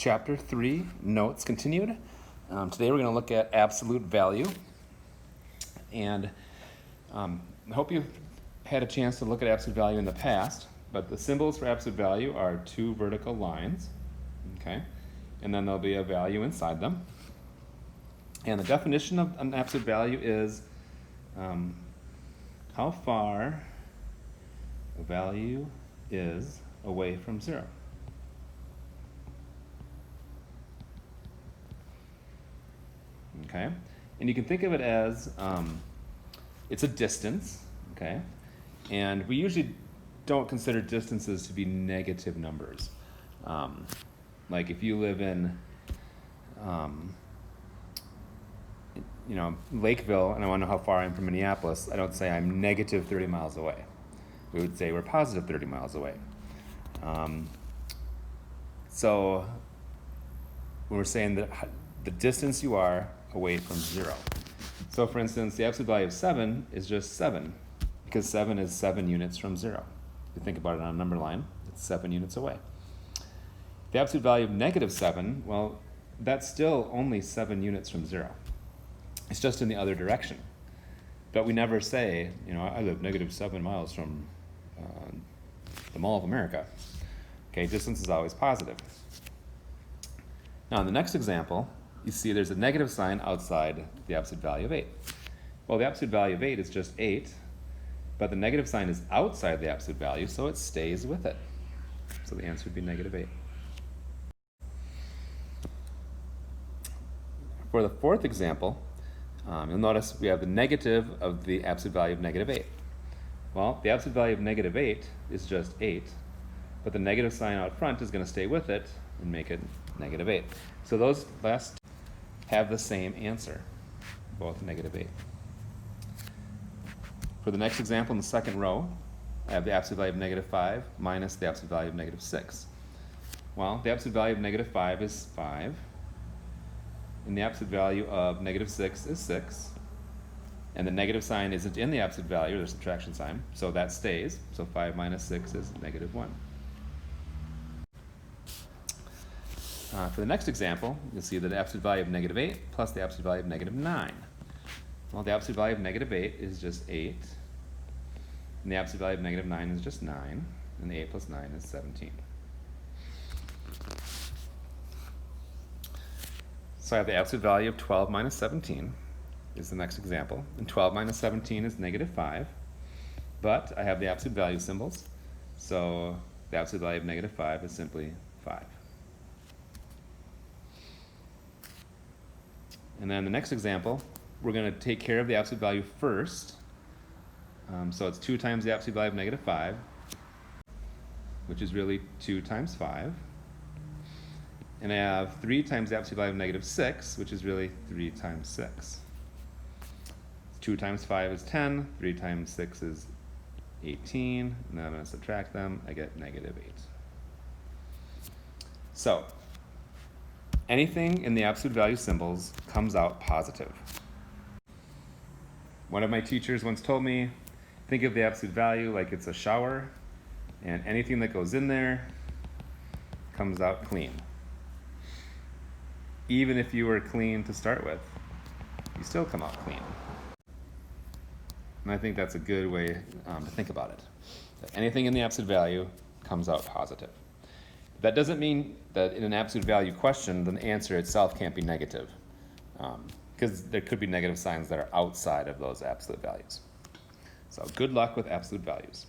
Chapter 3, Notes Continued. Today we're going to look at absolute value. And I hope you've had a chance to look at absolute value in the past, but the symbols for absolute value are two vertical lines, okay? And then there'll be a value inside them. And the definition of an absolute value is how far a value is away from zero. Okay, and you can think of it as it's a distance, okay? And we usually don't consider distances to be negative numbers. Like if you live in, Lakeville, and I want to know how far I am from Minneapolis, I don't say I'm negative 30 miles away. We would say we're positive 30 miles away. So when we're saying that the distance you are away from zero. So for instance, the absolute value of 7 is just 7, because 7 is 7 units from zero. If you think about it on a number line, it's 7 units away. The absolute value of -7, well, that's still only 7 units from zero. It's just in the other direction. But we never say, I live -7 miles from the Mall of America. Okay, distance is always positive. Now in the next example, you see there's a negative sign outside the absolute value of 8. Well, the absolute value of 8 is just 8, but the negative sign is outside the absolute value, so it stays with it. So the answer would be -8. For the fourth example, you'll notice we have the negative of the absolute value of -8. Well, the absolute value of -8 is just 8, but the negative sign out front is going to stay with it and make it -8. So those last have the same answer, both -8. For the next example in the second row, I have the absolute value of -5 minus the absolute value of -6. Well, the absolute value of -5 is 5, and the absolute value of -6 is 6, and the negative sign isn't in the absolute value, or the subtraction sign, so that stays. So 5 minus 6 is -1. For the next example, you'll see that the absolute value of -8 plus the absolute value of -9. Well, the absolute value of -8 is just 8, and the absolute value of -9 is just 9, and the 8 plus 9 is 17. So I have the absolute value of 12 minus 17 is the next example, and 12 minus 17 is -5, but I have the absolute value symbols, so the absolute value of -5 is simply 5. And then the next example, we're going to take care of the absolute value first. So it's 2 times the absolute value of -5, which is really 2 times 5. And I have 3 times the absolute value of -6, which is really 3 times 6. 2 times 5 is 10, 3 times 6 is 18, and then I'm going to subtract them, I get -8. So, anything in the absolute value symbols comes out positive. One of my teachers once told me, think of the absolute value like it's a shower, and anything that goes in there comes out clean. Even if you were clean to start with, you still come out clean. And I think that's a good way to think about it. That anything in the absolute value comes out positive. That doesn't mean that in an absolute value question, the answer itself can't be negative, because there could be negative signs that are outside of those absolute values. So good luck with absolute values.